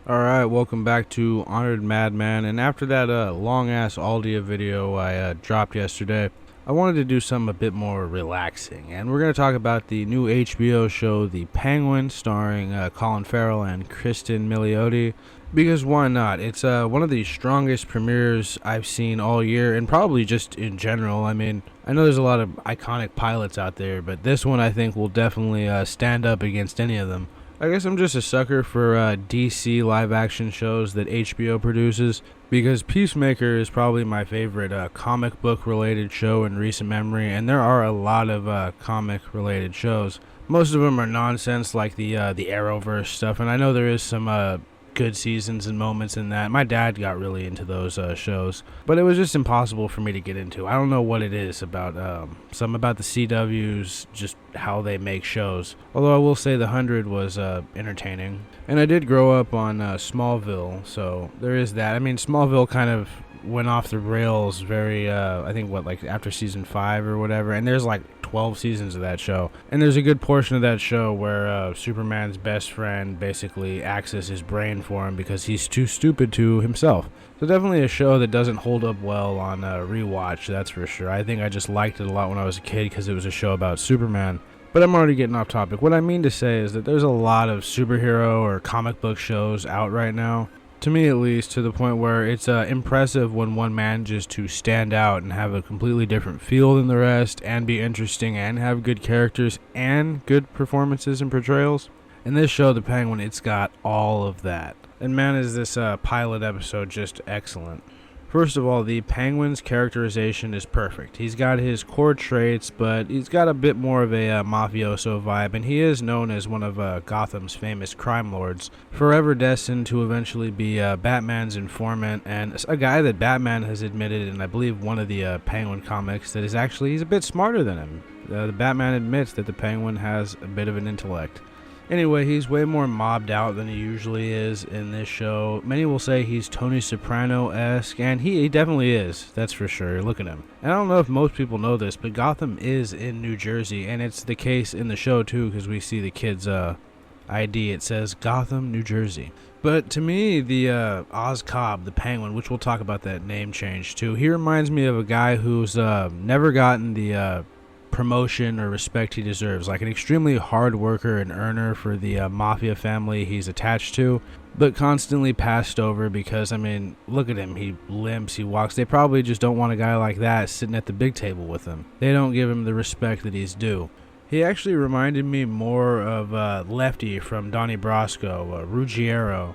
Alright, welcome back to Honored Madman, and after that long-ass Aldia video I dropped yesterday, I wanted to do something a bit more relaxing, and we're going to talk about the new HBO show, The Penguin, starring Colin Farrell and Kristen Milioti, because why not? It's one of the strongest premieres I've seen all year, and probably just in general. I mean, I know there's a lot of iconic pilots out there, but this one I think will definitely stand up against any of them. I guess I'm just a sucker for DC live-action shows that HBO produces, because Peacemaker is probably my favorite comic book-related show in recent memory, and there are a lot of comic-related shows. Most of them are nonsense, like the Arrowverse stuff, and I know there is some good seasons and moments in that. My dad got really into those shows, but it was just impossible for me to get into. I don't know what it is about some about the CW's, just how they make shows. Although I will say The 100 was entertaining, and I did grow up on Smallville, so there is that. I mean, Smallville kind of went off the rails very I think like after season 5 or whatever, and there's like 12 seasons of that show, and there's a good portion of that show where Superman's best friend basically acts as his brain for him because he's too stupid to himself. So definitely a show that doesn't hold up well on rewatch, that's for sure. I think I just liked it a lot when I was a kid because it was a show about Superman. But I'm already getting off topic. What I mean to say is that there's a lot of superhero or comic book shows out right now, to me at least, to the point where it's impressive when one manages to stand out and have a completely different feel than the rest and be interesting and have good characters and good performances and portrayals. In this show, The Penguin, it's got all of that. And man, is this pilot episode just excellent. First of all, the Penguin's characterization is perfect. He's got his core traits, but he's got a bit more of a mafioso vibe, and he is known as one of Gotham's famous crime lords, forever destined to eventually be Batman's informant, and a guy that Batman has admitted in, I believe, one of the Penguin comics, that he's a bit smarter than him. The Batman admits that the Penguin has a bit of an intellect. Anyway, he's way more mobbed out than he usually is in this show. Many will say he's Tony Soprano-esque, and he definitely is, that's for sure. Look at him. And I don't know if most people know this, but Gotham is in New Jersey, and it's the case in the show too, because we see the kid's ID. It says Gotham, New Jersey. But to me, the Oz Cobb, the Penguin, which we'll talk about that name change too, he reminds me of a guy who's never gotten the promotion or respect he deserves, like an extremely hard worker and earner for the mafia family he's attached to, but constantly passed over because, I mean, look at him, he limps, he walks. They probably just don't want a guy like that sitting at the big table with them. They don't give him the respect that he's due. He actually reminded me more of Lefty from Donnie Brasco, Ruggiero,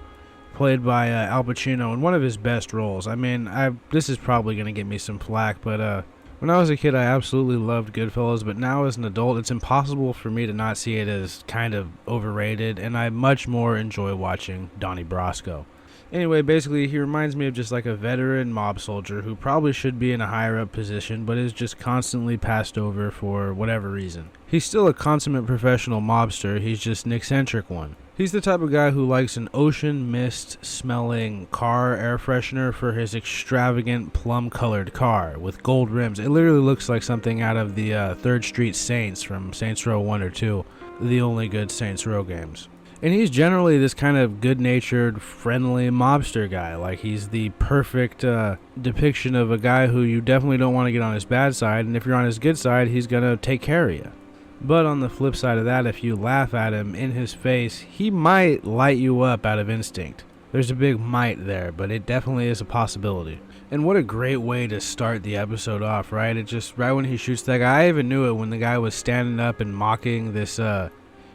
played by Al Pacino in one of his best roles. I mean, this is probably going to get me some flack, but when I was a kid, I absolutely loved Goodfellas, but now as an adult, it's impossible for me to not see it as kind of overrated, and I much more enjoy watching Donnie Brasco. Anyway, basically, he reminds me of just like a veteran mob soldier who probably should be in a higher up position, but is just constantly passed over for whatever reason. He's still a consummate professional mobster, he's just an eccentric one. He's the type of guy who likes an ocean mist smelling car air freshener for his extravagant plum colored car with gold rims. It literally looks like something out of the 3rd Street Saints from Saints Row 1 or 2, the only good Saints Row games. And he's generally this kind of good-natured, friendly mobster guy. Like, he's the perfect depiction of a guy who you definitely don't want to get on his bad side, and if you're on his good side, he's going to take care of you. But on the flip side of that, if you laugh at him in his face, he might light you up out of instinct. There's a big might there, but it definitely is a possibility. And what a great way to start the episode off, right? It just, right when he shoots that guy, I even knew it when the guy was standing up and mocking this,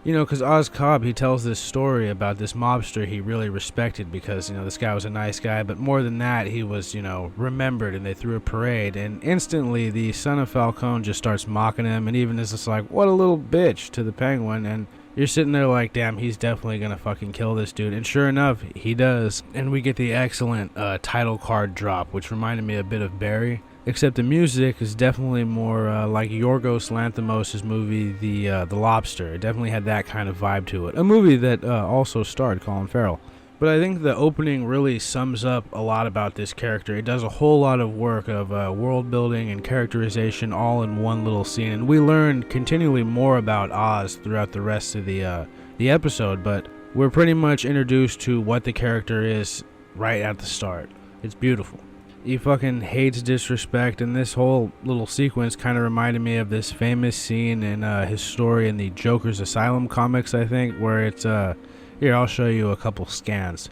because Oz Cobb, he tells this story about this mobster he really respected because, this guy was a nice guy, but more than that, he was, remembered, and they threw a parade, and instantly the son of Falcone just starts mocking him, and even is just like, what a little bitch to the Penguin, and you're sitting there like, damn, he's definitely gonna fucking kill this dude, and sure enough, he does, and we get the excellent title card drop, which reminded me a bit of Barry. Except the music is definitely more like Yorgos Lanthimos' movie, The Lobster. It definitely had that kind of vibe to it. A movie that also starred Colin Farrell. But I think the opening really sums up a lot about this character. It does a whole lot of work of world building and characterization all in one little scene. And we learn continually more about Oz throughout the rest of the episode. But we're pretty much introduced to what the character is right at the start. It's beautiful. He fucking hates disrespect, and this whole little sequence kind of reminded me of this famous scene in his story in the Joker's Asylum comics, I think, where it's, here, I'll show you a couple scans.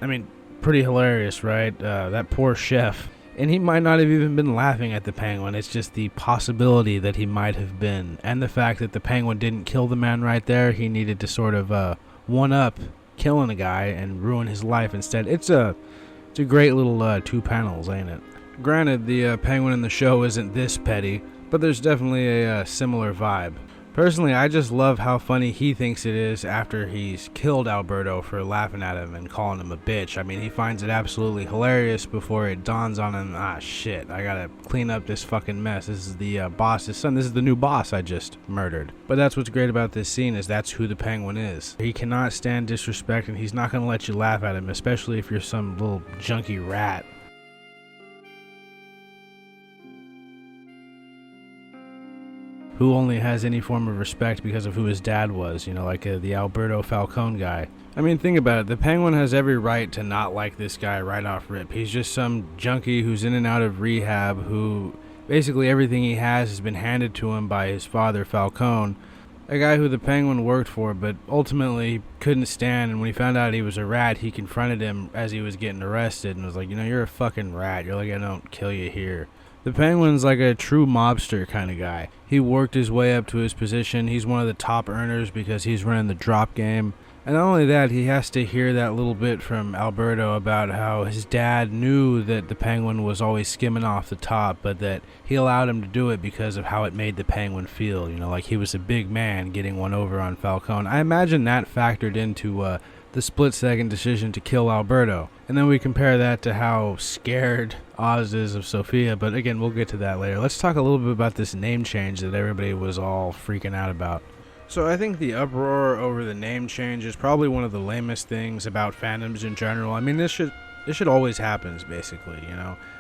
I mean, pretty hilarious, right? That poor chef. And he might not have even been laughing at the Penguin. It's just the possibility that he might have been. And the fact that the Penguin didn't kill the man right there, he needed to sort of one-up killing a guy and ruin his life instead. It's a great little 2 panels, ain't it? Granted, the Penguin in the show isn't this petty, but there's definitely a similar vibe. Personally, I just love how funny he thinks it is after he's killed Alberto for laughing at him and calling him a bitch. I mean, he finds it absolutely hilarious before it dawns on him, shit, I gotta clean up this fucking mess. This is the boss's son. This is the new boss I just murdered. But that's what's great about this scene, is that's who the Penguin is. He cannot stand disrespect, and he's not gonna let you laugh at him, especially if you're some little junky rat. Who only has any form of respect because of who his dad was, like the Alberto Falcone guy. I mean, think about it. The Penguin has every right to not like this guy right off rip. He's just some junkie who's in and out of rehab who basically everything he has been handed to him by his father, Falcone, a guy who the Penguin worked for, but ultimately couldn't stand, and when he found out he was a rat, he confronted him as he was getting arrested and was like, you're a fucking rat. You're like, I don't kill you here. The Penguin's like a true mobster kind of guy. He worked his way up to his position. He's one of the top earners because he's running the drop game. And not only that, he has to hear that little bit from Alberto about how his dad knew that the Penguin was always skimming off the top, but that he allowed him to do it because of how it made the Penguin feel. Like he was a big man getting one over on Falcone. I imagine that factored into the split-second decision to kill Alberto. And then we compare that to how scared Oz is of Sophia, but again, we'll get to that later. Let's talk a little bit about this name change that everybody was all freaking out about. So I think the uproar over the name change is probably one of the lamest things about fandoms in general. I mean, this should always happen, basically,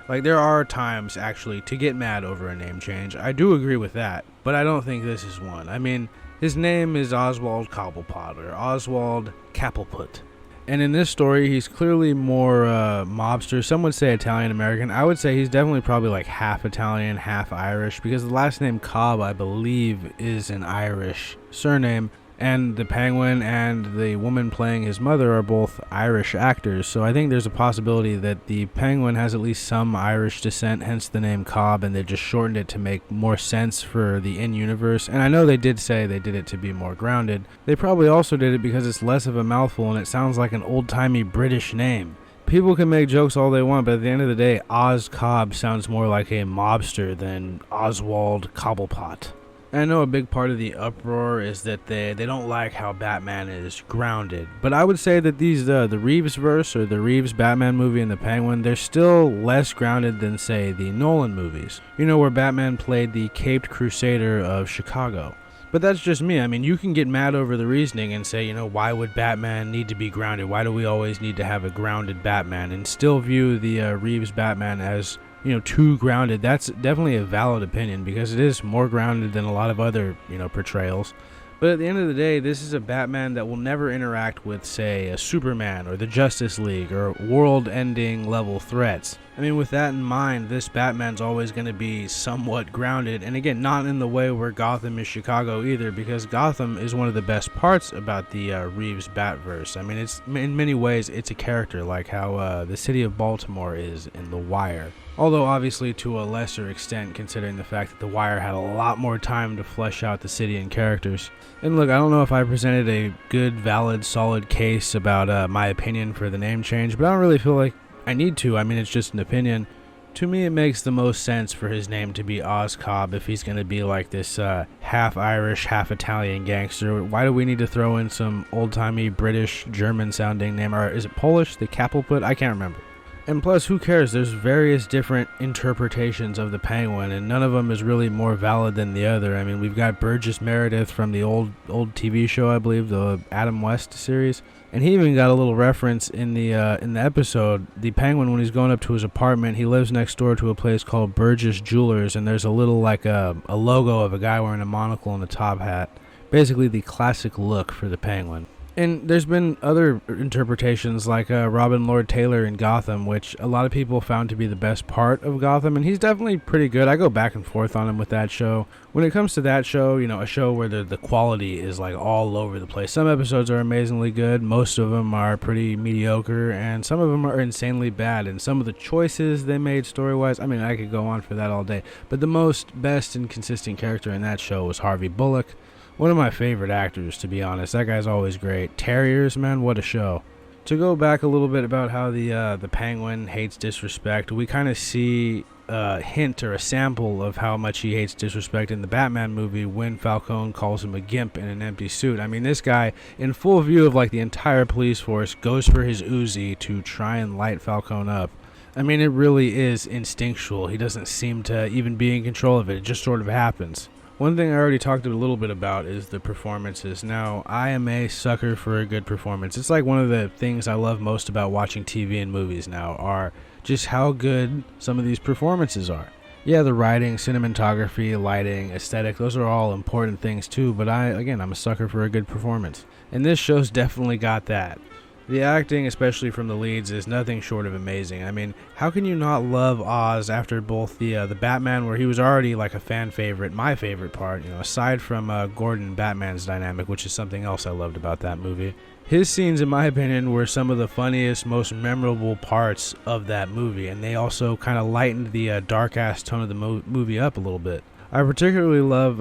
Like, there are times, actually, to get mad over a name change. I do agree with that, but I don't think this is one. I mean, his name is Oswald Cobblepot, or Oswald Cobblepot. And in this story, he's clearly more mobster. Some would say Italian-American. I would say he's definitely probably like half Italian, half Irish, because the last name Cobb, I believe, is an Irish surname. And the Penguin and the woman playing his mother are both Irish actors, so I think there's a possibility that the Penguin has at least some Irish descent, hence the name Cobb, and they just shortened it to make more sense for the in-universe. And I know they did say they did it to be more grounded. They probably also did it because it's less of a mouthful and it sounds like an old-timey British name. People can make jokes all they want, but at the end of the day, Oz Cobb sounds more like a mobster than Oswald Cobblepot. I know a big part of the uproar is that they don't like how Batman is grounded. But I would say that these the Reeves verse, or the Reeves Batman movie and the Penguin, they're still less grounded than, say, the Nolan movies. Where Batman played the caped crusader of Chicago. But that's just me. I mean, you can get mad over the reasoning and say, why would Batman need to be grounded? Why do we always need to have a grounded Batman? And still view the Reeves Batman as too grounded. That's definitely a valid opinion because it is more grounded than a lot of other, portrayals. But at the end of the day, this is a Batman that will never interact with, say, a Superman or the Justice League or world-ending level threats. I mean, with that in mind, this Batman's always going to be somewhat grounded, and again, not in the way where Gotham is Chicago either, because Gotham is one of the best parts about the Reeves Batverse. I mean, it's in many ways, it's a character, like how the city of Baltimore is in The Wire. Although obviously to a lesser extent, considering the fact that The Wire had a lot more time to flesh out the city and characters. And look, I don't know if I presented a good, valid, solid case about my opinion for the name change, but I don't really feel like I need to. I mean, it's just an opinion. To me, it makes the most sense for his name to be Oz Cobb if he's going to be like this half Irish, half Italian gangster. Why do we need to throw in some old-timey British, German-sounding name? Or is it Polish? The Cobblepot? I can't remember. And plus, who cares? There's various different interpretations of the Penguin, and none of them is really more valid than the other. I mean, we've got Burgess Meredith from the old TV show, I believe, the Adam West series, and he even got a little reference in the episode. The Penguin, when he's going up to his apartment, he lives next door to a place called Burgess Jewelers, and there's a little like a logo of a guy wearing a monocle and a top hat. Basically, the classic look for the Penguin. And there's been other interpretations like Robin Lord Taylor in Gotham, which a lot of people found to be the best part of Gotham, and he's definitely pretty good. I go back and forth on him with that show. When it comes to that show, a show where the quality is like all over the place. Some episodes are amazingly good, most of them are pretty mediocre, and some of them are insanely bad. And some of the choices they made story-wise, I mean, I could go on for that all day. But the best and consistent character in that show was Harvey Bullock. One of my favorite actors, to be honest. That guy's always great. Terriers, man, what a show. To go back a little bit about how the Penguin hates disrespect, we kind of see a hint or a sample of how much he hates disrespect in the Batman movie when Falcone calls him a gimp in an empty suit. I mean, this guy, in full view of like the entire police force, goes for his Uzi to try and light Falcone up. I mean, it really is instinctual. He doesn't seem to even be in control of it. It just sort of happens. One thing I already talked a little bit about is the performances. Now, I am a sucker for a good performance. It's like one of the things I love most about watching TV and movies now are just how good some of these performances are. Yeah, the writing, cinematography, lighting, aesthetic, those are all important things too, but I'm a sucker for a good performance. And this show's definitely got that. The acting, especially from the leads, is nothing short of amazing. I mean, how can you not love Oz after both the Batman, where he was already like a fan favorite, my favorite part, aside from Gordon and Batman's dynamic, which is something else I loved about that movie. His scenes, in my opinion, were some of the funniest, most memorable parts of that movie, and they also kind of lightened the dark-ass tone of the movie up a little bit. I particularly love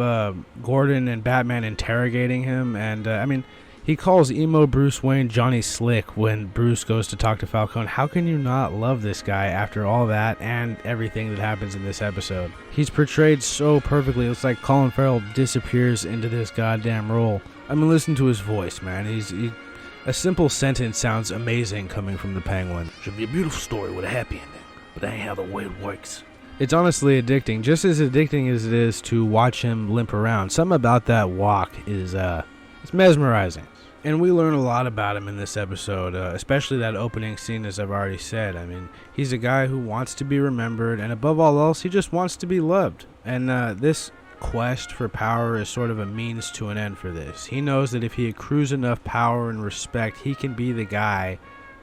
Gordon and Batman interrogating him, and he calls emo Bruce Wayne Johnny Slick when Bruce goes to talk to Falcone. How can you not love this guy after all that and everything that happens in this episode? He's portrayed so perfectly. It's like Colin Farrell disappears into this goddamn role. I mean, listen to his voice, man. A simple sentence sounds amazing coming from the Penguin. Should be a beautiful story with a happy ending, but that ain't how the way it works. It's honestly addicting, just as addicting as it is to watch him limp around. Something about that walk is it's mesmerizing. And we learn a lot about him in this episode, especially that opening scene, as I've already said. I mean, he's a guy who wants to be remembered, and above all else, he just wants to be loved. And this quest for power is sort of a means to an end for this. He knows that if he accrues enough power and respect, he can be the guy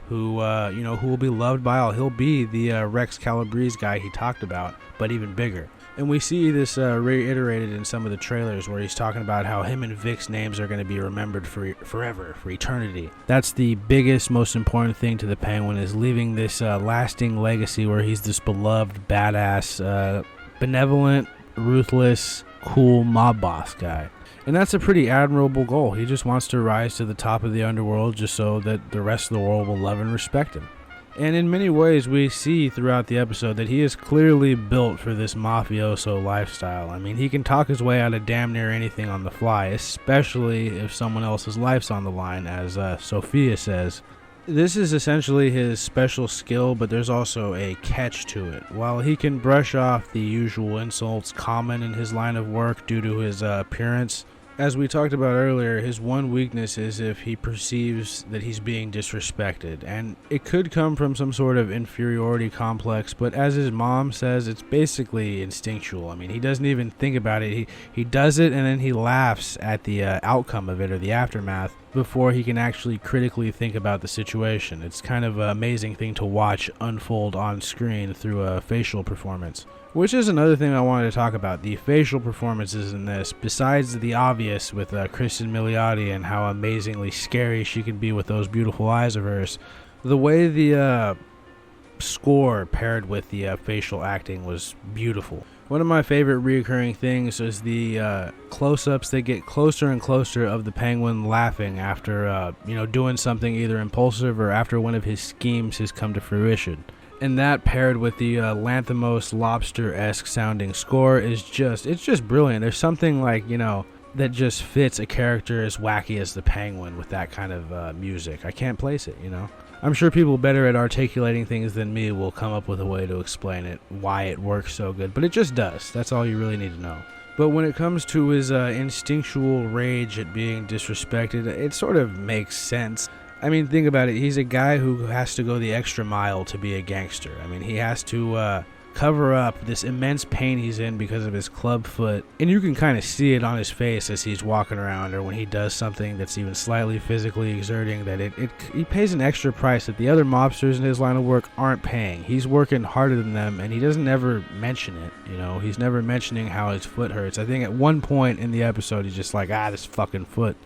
who will be loved by all. He'll be the Rex Calabrese guy he talked about, but even bigger. And we see this reiterated in some of the trailers where he's talking about how him and Vic's names are going to be remembered forever, for eternity. That's the biggest, most important thing to the Penguin, is leaving this lasting legacy where he's this beloved, badass, benevolent, ruthless, cool mob boss guy. And that's a pretty admirable goal. He just wants to rise to the top of the underworld just so that the rest of the world will love and respect him. And in many ways, we see throughout the episode that he is clearly built for this mafioso lifestyle. I mean, he can talk his way out of damn near anything on the fly, especially if someone else's life's on the line, as Sophia says. This is essentially his special skill, but there's also a catch to it. While he can brush off the usual insults common in his line of work due to his appearance, as we talked about earlier, his one weakness is if he perceives that he's being disrespected, and it could come from some sort of inferiority complex, but as his mom says, it's basically instinctual. I mean, he doesn't even think about it. He does it, and then he laughs at the outcome of it, or the aftermath, before he can actually critically think about the situation. It's kind of an amazing thing to watch unfold on screen through a facial performance. Which is another thing I wanted to talk about, the facial performances in this. Besides the obvious with Kristen Milioti and how amazingly scary she can be with those beautiful eyes of hers, the way the score paired with the facial acting was beautiful. One of my favorite reoccurring things is the close-ups that get closer and closer of the Penguin laughing after doing something either impulsive or after one of his schemes has come to fruition. And that paired with the Lanthimos Lobster-esque sounding score it's just brilliant. There's something like, that just fits a character as wacky as the Penguin with that kind of music. I can't place it, I'm sure people better at articulating things than me will come up with a way to explain it, why it works so good. But it just does. That's all you really need to know. But when it comes to his instinctual rage at being disrespected, it sort of makes sense. I mean, think about it. He's a guy who has to go the extra mile to be a gangster. I mean, he has to cover up this immense pain he's in because of his club foot. And you can kind of see it on his face as he's walking around, or when he does something that's even slightly physically exerting, that he pays an extra price that the other mobsters in his line of work aren't paying. He's working harder than them, and he doesn't ever mention it. He's never mentioning how his foot hurts. I think at one point in the episode he's just like, this fucking foot.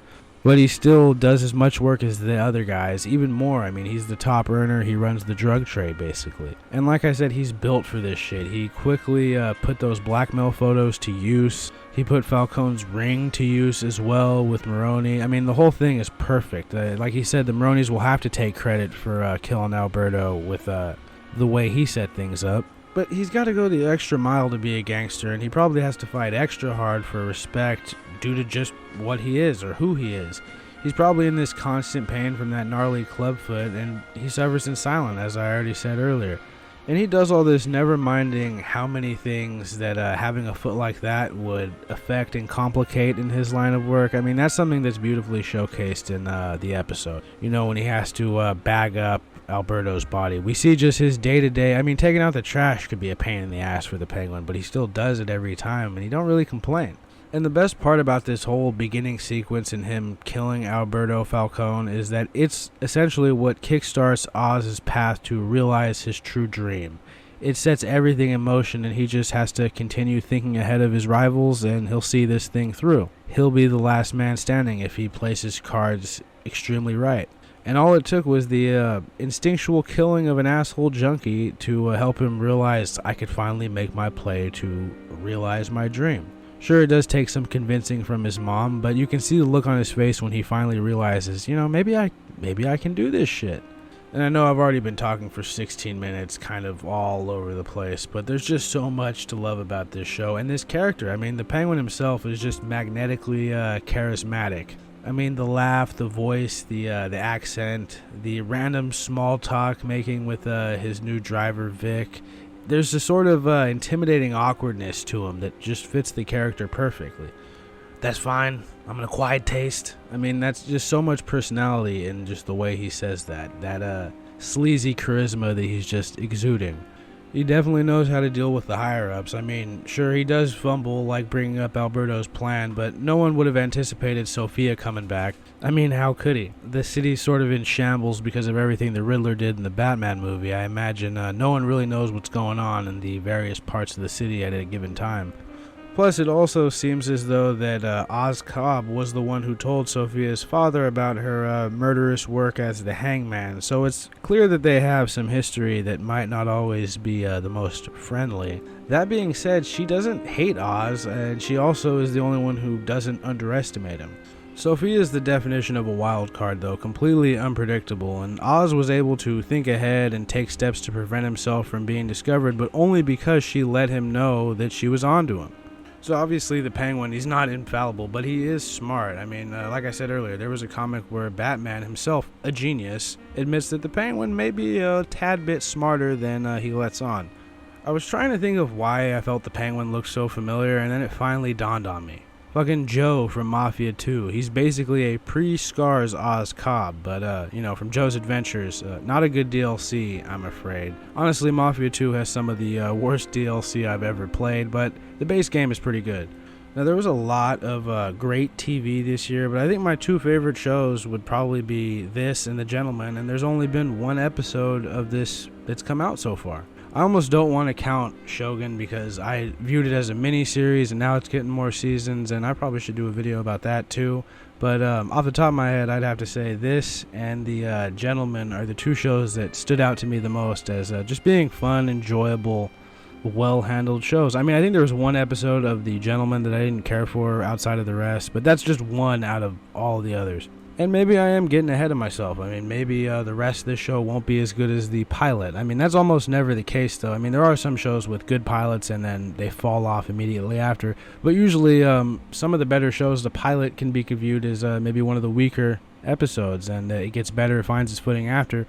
But he still does as much work as the other guys, even more. I mean, he's the top earner. He runs the drug trade, basically. And like I said, he's built for this shit. He quickly put those blackmail photos to use. He put Falcone's ring to use as well with Maroni. I mean, the whole thing is perfect. Like he said, the Maronis will have to take credit for killing Alberto with the way he set things up. But he's got to go the extra mile to be a gangster, and he probably has to fight extra hard for respect due to just what he is or who he is. He's probably in this constant pain from that gnarly clubfoot, and he suffers in silence, as I already said earlier. And he does all this never minding how many things that having a foot like that would affect and complicate in his line of work. I mean, that's something that's beautifully showcased in the episode. When he has to bag up Alberto's body. We see just his day-to-day. I mean, taking out the trash could be a pain in the ass for the Penguin, but he still does it every time, and he don't really complain. And the best part about this whole beginning sequence and him killing Alberto Falcone is that it's essentially what kickstarts Oz's path to realize his true dream. It sets everything in motion, and he just has to continue thinking ahead of his rivals, and he'll see this thing through. He'll be the last man standing if he plays cards extremely right. And all it took was the instinctual killing of an asshole junkie to help him realize I could finally make my play to realize my dream. Sure, it does take some convincing from his mom, but you can see the look on his face when he finally realizes, maybe I can do this shit. And I know I've already been talking for 16 minutes, kind of all over the place, but there's just so much to love about this show and this character. I mean, the Penguin himself is just magnetically charismatic. I mean, the laugh, the voice, the accent, the random small talk making with his new driver, Vic. There's a sort of intimidating awkwardness to him that just fits the character perfectly. That's fine. I'm an acquired taste. I mean, that's just so much personality in just the way he says that. That sleazy charisma that he's just exuding. He definitely knows how to deal with the higher-ups. I mean, sure, he does fumble, like bringing up Alberto's plan, but no one would have anticipated Sophia coming back. I mean, how could he? The city's sort of in shambles because of everything the Riddler did in the Batman movie. I imagine no one really knows what's going on in the various parts of the city at a given time. Plus, it also seems as though that Oz Cobb was the one who told Sophia's father about her murderous work as the hangman, so it's clear that they have some history that might not always be the most friendly. That being said, she doesn't hate Oz, and she also is the only one who doesn't underestimate him. Sophia is the definition of a wild card, though, completely unpredictable, and Oz was able to think ahead and take steps to prevent himself from being discovered, but only because she let him know that she was onto him. So obviously the Penguin, he's not infallible, but he is smart. I mean, like I said earlier, there was a comic where Batman himself, a genius, admits that the Penguin may be a tad bit smarter than he lets on. I was trying to think of why I felt the Penguin looked so familiar, and then it finally dawned on me. Fucking Joe from Mafia 2. He's basically a pre-Scars Oz Cobb, but, from Joe's Adventures. Not a good DLC, I'm afraid. Honestly, Mafia 2 has some of the worst DLC I've ever played, but the base game is pretty good. Now, there was a lot of great TV this year, but I think my two favorite shows would probably be this and The Gentleman, and there's only been one episode of this that's come out so far. I almost don't want to count Shogun because I viewed it as a mini-series and now it's getting more seasons, and I probably should do a video about that too. But off the top of my head, I'd have to say this and The Gentleman are the two shows that stood out to me the most as just being fun, enjoyable, well-handled shows. I mean, I think there was one episode of The Gentleman that I didn't care for outside of the rest, but that's just one out of all the others. And maybe I am getting ahead of myself. I mean, maybe the rest of this show won't be as good as the pilot. I mean, that's almost never the case, though. I mean, there are some shows with good pilots and then they fall off immediately after. But usually, some of the better shows, the pilot can be viewed as maybe one of the weaker episodes, and it gets better, finds its footing after.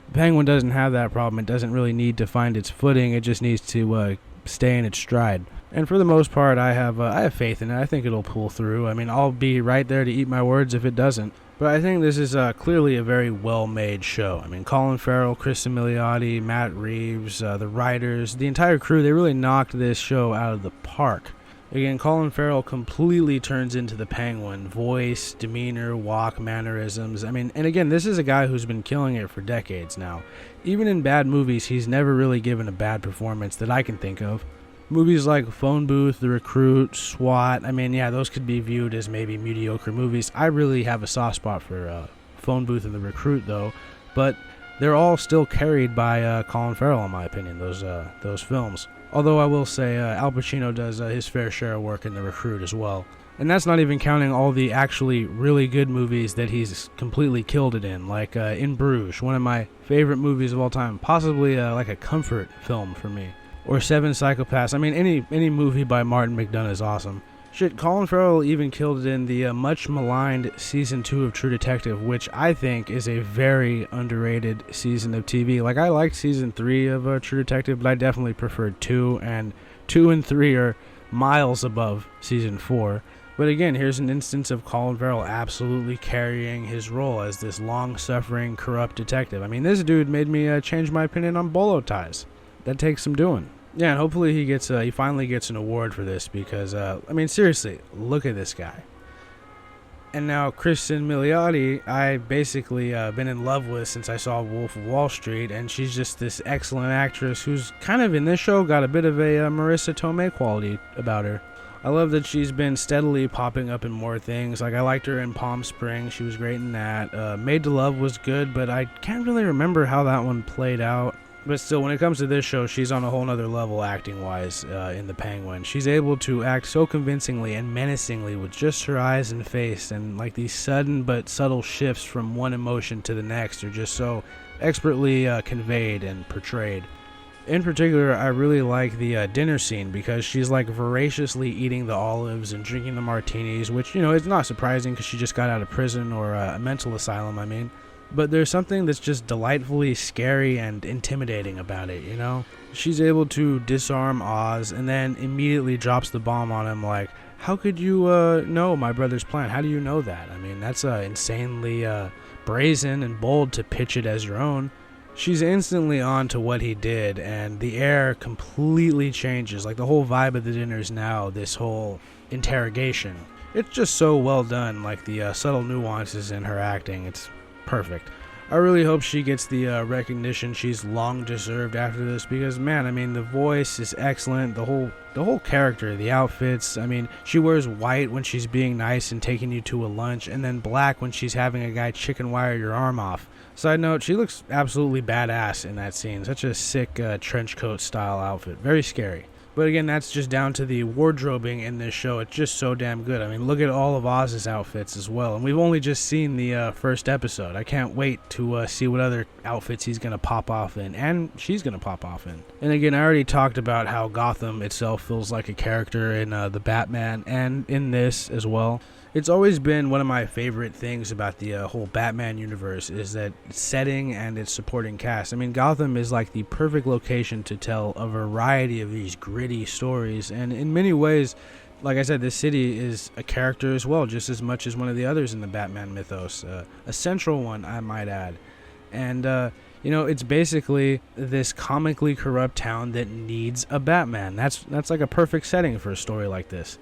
The Penguin doesn't have that problem. It doesn't really need to find its footing. It just needs to stay in its stride. And for the most part, I have faith in it. I think it'll pull through. I mean, I'll be right there to eat my words if it doesn't. But I think this is clearly a very well-made show. I mean, Colin Farrell, Kristen Milioti, Matt Reeves, the writers, the entire crew, they really knocked this show out of the park. Again, Colin Farrell completely turns into the Penguin. Voice, demeanor, walk, mannerisms. I mean, and again, this is a guy who's been killing it for decades now. Even in bad movies, he's never really given a bad performance that I can think of. Movies like Phone Booth, The Recruit, SWAT, I mean, yeah, those could be viewed as maybe mediocre movies. I really have a soft spot for Phone Booth and The Recruit, though. But they're all still carried by Colin Farrell, in my opinion, those films. Although I will say Al Pacino does his fair share of work in The Recruit as well. And that's not even counting all the actually really good movies that he's completely killed it in, like In Bruges, one of my favorite movies of all time, possibly like a comfort film for me. Or Seven Psychopaths. I mean, any movie by Martin McDonagh is awesome. Shit, Colin Farrell even killed it in the much maligned Season 2 of True Detective, which I think is a very underrated season of TV. Like, I liked Season 3 of True Detective, but I definitely preferred 2, and 2 and 3 are miles above Season 4. But again, here's an instance of Colin Farrell absolutely carrying his role as this long-suffering, corrupt detective. I mean, this dude made me change my opinion on bolo ties. That takes some doing. Yeah, and hopefully he finally gets an award for this because, I mean, seriously, look at this guy. And now Kristen Milioti, I basically been in love with since I saw Wolf of Wall Street, and she's just this excellent actress who's kind of in this show got a bit of a Marissa Tomei quality about her. I love that she's been steadily popping up in more things. Like, I liked her in Palm Springs. She was great in that. Made to Love was good, but I can't really remember how that one played out. But still, when it comes to this show, she's on a whole nother level acting-wise in The Penguin. She's able to act so convincingly and menacingly with just her eyes and face, and like these sudden but subtle shifts from one emotion to the next are just so expertly conveyed and portrayed. In particular, I really like the dinner scene because she's like voraciously eating the olives and drinking the martinis, which, you know, is not surprising because she just got out of prison or a mental asylum, I mean. But there's something that's just delightfully scary and intimidating about it, you know? She's able to disarm Oz and then immediately drops the bomb on him like, how could you know my brother's plan? How do you know that? I mean, that's insanely brazen and bold to pitch it as your own. She's instantly on to what he did, and the air completely changes. Like, the whole vibe of the dinner is now this whole interrogation. It's just so well done, like the subtle nuances in her acting. It's perfect. I really hope she gets the recognition she's long deserved after this because, man, I mean, the voice is excellent. The whole character, the outfits. I mean, she wears white when she's being nice and taking you to a lunch, and then black when she's having a guy chicken wire your arm off. Side note, she looks absolutely badass in that scene. Such a sick trench coat style outfit. Very scary. But again, that's just down to the wardrobing in this show. It's just so damn good. I mean, look at all of Oz's outfits as well. And we've only just seen the first episode. I can't wait to see what other outfits he's going to pop off in. And she's going to pop off in. And again, I already talked about how Gotham itself feels like a character in the Batman and in this as well. It's always been one of my favorite things about the whole Batman universe is that setting and its supporting cast. I mean, Gotham is like the perfect location to tell a variety of these gritty stories. And in many ways, like I said, this city is a character as well, just as much as one of the others in the Batman mythos. A central one, I might add. And, you know, it's basically this comically corrupt town that needs a Batman. That's like a perfect setting for a story like this.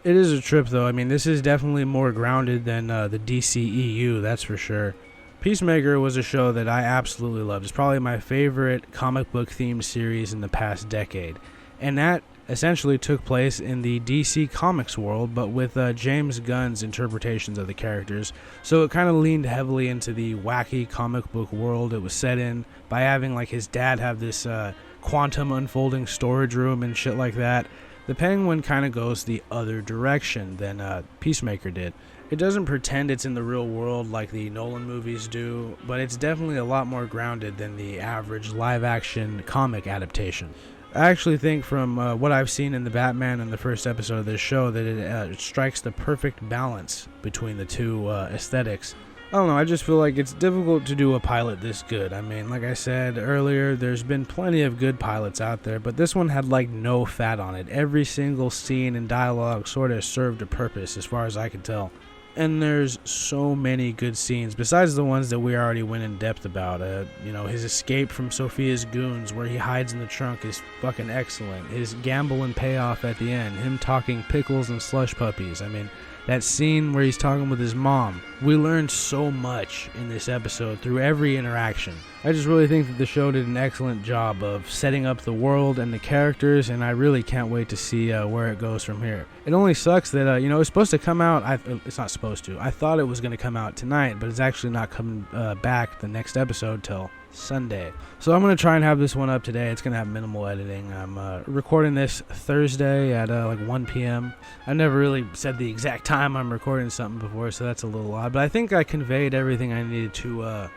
It is a trip, though. I mean, this is definitely more grounded than the DCEU, that's for sure. Peacemaker was a show that I absolutely loved. It's probably my favorite comic book themed series in the past decade. And that essentially took place in the DC Comics world, but with James Gunn's interpretations of the characters. So it kind of leaned heavily into the wacky comic book world it was set in by having like his dad have this quantum unfolding storage room and shit like that. The Penguin kind of goes the other direction than Peacemaker did. It doesn't pretend it's in the real world like the Nolan movies do, but it's definitely a lot more grounded than the average live-action comic adaptation. I actually think from what I've seen in the Batman in the first episode of this show that it strikes the perfect balance between the two aesthetics. I don't know, I just feel like it's difficult to do a pilot this good. I mean, like I said earlier, there's been plenty of good pilots out there, but this one had like no fat on it. Every single scene and dialogue sort of served a purpose as far as I could tell. And there's so many good scenes, besides the ones that we already went in depth about. His escape from Sophia's goons, where he hides in the trunk, is fucking excellent. His gamble and payoff at the end, him talking pickles and slush puppies. I mean, that scene where he's talking with his mom. We learned so much in this episode through every interaction. I just really think that the show did an excellent job of setting up the world and the characters, and I really can't wait to see where it goes from here. It only sucks that, it's supposed to come out, it's not supposed to. I thought it was going to come out tonight, but it's actually not coming back the next episode till Sunday. So I'm going to try and have this one up today. It's going to have minimal editing. I'm recording this Thursday at 1 p.m. I never really said the exact time I'm recording something before, so that's a little odd. But I think I conveyed everything I needed to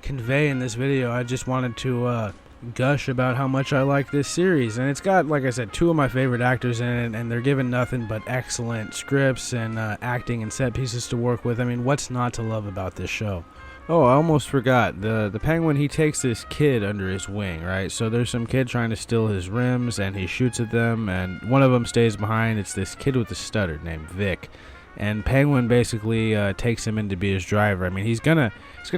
convey in this video. I just wanted to gush about how much I like this series. And it's got, like I said, two of my favorite actors in it, and they're given nothing but excellent scripts and acting and set pieces to work with. I mean, what's not to love about this show? Oh, I almost forgot. The Penguin, he takes this kid under his wing, right? So there's some kid trying to steal his rims, and he shoots at them, and one of them stays behind. It's this kid with a stutter named Vic. And Penguin basically takes him in to be his driver. I mean, he's gonna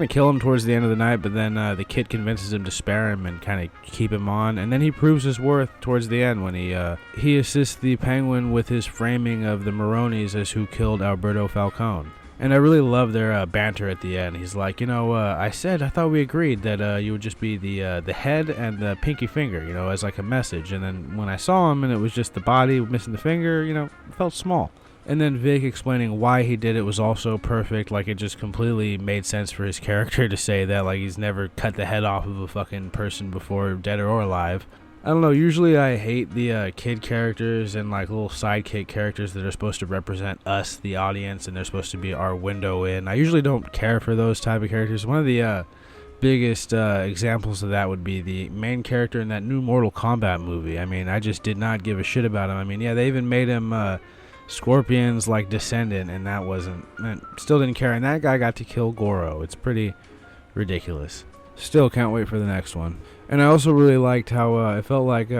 kill him towards the end of the night, but then the kid convinces him to spare him and kind of keep him on. And then he proves his worth towards the end when he assists the Penguin with his framing of the Maronis as who killed Alberto Falcone. And I really love their banter at the end. He's like, I thought we agreed that you would just be the head and the pinky finger, as like a message. And then when I saw him and it was just the body missing the finger, it felt small. And then Vic explaining why he did it was also perfect. Like, it just completely made sense for his character to say that. Like, he's never cut the head off of a fucking person before, dead or alive. I don't know, usually I hate the kid characters and like little sidekick characters that are supposed to represent us, the audience, and they're supposed to be our window in. I usually don't care for those type of characters. One of the biggest examples of that would be the main character in that new Mortal Kombat movie. I mean, I just did not give a shit about him. I mean, yeah, they even made him Scorpion's like descendant, and that still didn't care. And that guy got to kill Goro. It's pretty ridiculous. Still can't wait for the next one. And I also really liked how it felt like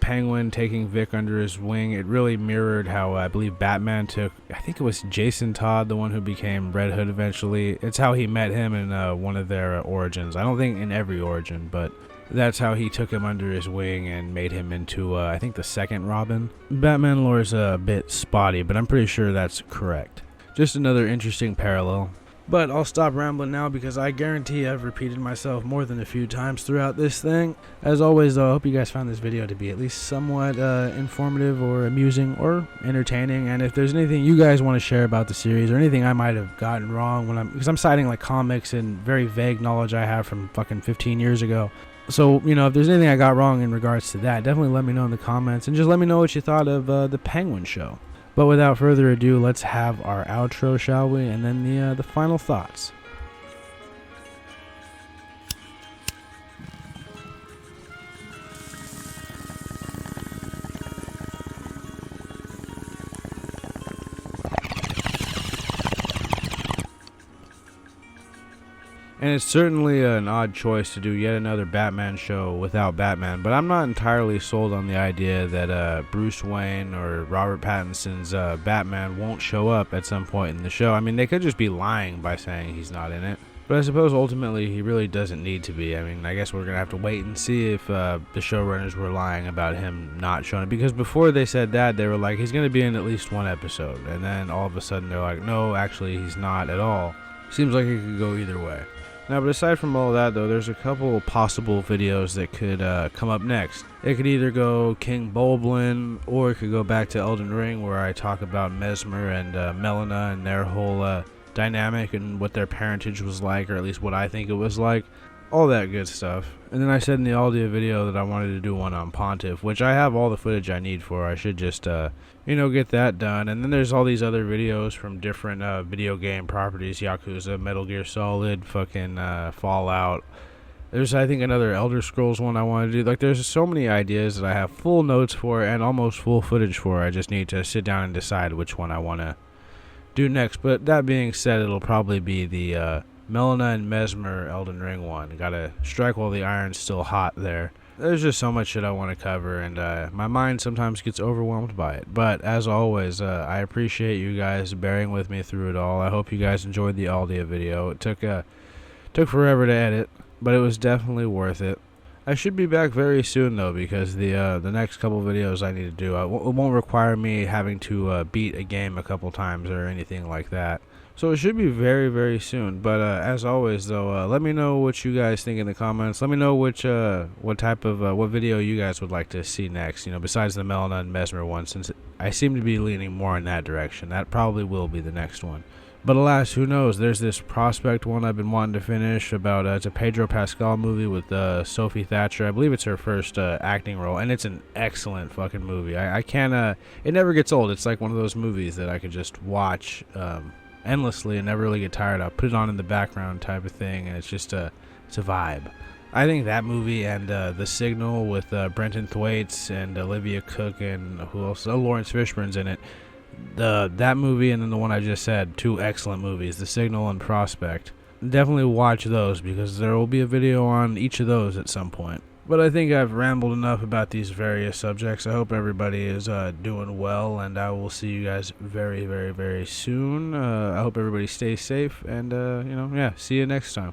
Penguin taking Vic under his wing. It really mirrored how I believe Batman took, I think it was Jason Todd, the one who became Red Hood eventually. It's how he met him in one of their origins. I don't think in every origin, but that's how he took him under his wing and made him into, I think, the second Robin. Batman lore is a bit spotty, but I'm pretty sure that's correct. Just another interesting parallel. But I'll stop rambling now because I guarantee I've repeated myself more than a few times throughout this thing. As always, though, I hope you guys found this video to be at least somewhat informative or amusing or entertaining. And if there's anything you guys want to share about the series or anything I might have gotten wrong because I'm citing like comics and very vague knowledge I have from fucking 15 years ago. So, if there's anything I got wrong in regards to that, definitely let me know in the comments and just let me know what you thought of the Penguin show. But without further ado, let's have our outro, shall we? And then the final thoughts. And it's certainly an odd choice to do yet another Batman show without Batman, but I'm not entirely sold on the idea that Bruce Wayne or Robert Pattinson's Batman won't show up at some point in the show. I mean, they could just be lying by saying he's not in it, but I suppose ultimately he really doesn't need to be. I mean, I guess we're going to have to wait and see if the showrunners were lying about him not showing up, because before they said that, they were like, he's going to be in at least one episode, and then all of a sudden they're like, no, actually he's not at all. Seems like it could go either way. Now, but aside from all that, though, there's a couple possible videos that could come up next. It could either go King Bulblin, or it could go back to Elden Ring, where I talk about Mesmer and Melina and their whole dynamic and what their parentage was like, or at least what I think it was like. All that good stuff. And then I said in the audio video that I wanted to do one on Pontiff, which I have all the footage I need for. I should just, get that done. And then there's all these other videos from different video game properties, Yakuza, Metal Gear Solid, fucking Fallout. There's, I think, another Elder Scrolls one I want to do. Like, there's so many ideas that I have full notes for and almost full footage for. I just need to sit down and decide which one I want to do next. But that being said, it'll probably be the Melina and Mesmer Elden Ring one. Gotta strike while the iron's still hot there. There's just so much shit I want to cover, and my mind sometimes gets overwhelmed by it. But as always, I appreciate you guys bearing with me through it all. I hope you guys enjoyed the Aldia video. It took forever to edit, but it was definitely worth it. I should be back very soon though, because the next couple videos I need to do it won't require me having to beat a game a couple times or anything like that. So it should be very, very soon. But as always, though, let me know what you guys think in the comments. Let me know what type of what video you guys would like to see next. You know, besides the Melina and Mesmer one, since I seem to be leaning more in that direction. That probably will be the next one. But alas, who knows? There's this Prospect one I've been wanting to finish about. It's a Pedro Pascal movie with Sophie Thatcher. I believe it's her first acting role, and it's an excellent fucking movie. I can't. It never gets old. It's like one of those movies that I could just watch endlessly and never really get tired of. Put it on in the background type of thing, and it's a vibe. I think that movie and The Signal with Brenton Thwaites and Olivia Cook and who else? Oh, Lawrence Fishburne's in it. That movie and then the one I just said, two excellent movies, The Signal and Prospect. Definitely watch those because there will be a video on each of those at some point. But I think I've rambled enough about these various subjects. I hope everybody is doing well, and I will see you guys very, very, very soon. I hope everybody stays safe, and, see you next time.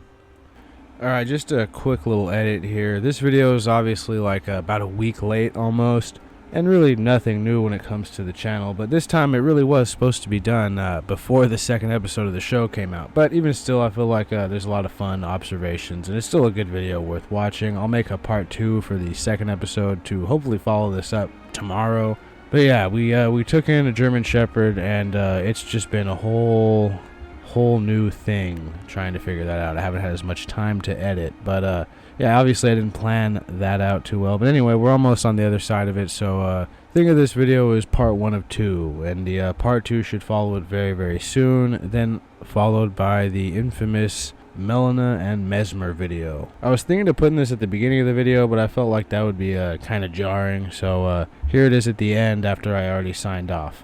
Alright, just a quick little edit here. This video is obviously like about a week late almost, and really nothing new when it comes to the channel, but this time it really was supposed to be done before the second episode of the show came out. But even still, I feel like there's a lot of fun observations, and it's still a good video worth watching. I'll make a part 2 for the second episode to hopefully follow this up tomorrow. But yeah, we took in a German Shepherd, and it's just been a whole new thing trying to figure that out. I haven't had as much time to edit, but yeah, obviously I didn't plan that out too well. But anyway, we're almost on the other side of it, so think of this video as part 1 of 2, and the part 2 should follow it very, very soon, then followed by the infamous Melina and Mesmer video. I was thinking of putting this at the beginning of the video, but I felt like that would be kind of jarring, so here it is at the end after I already signed off.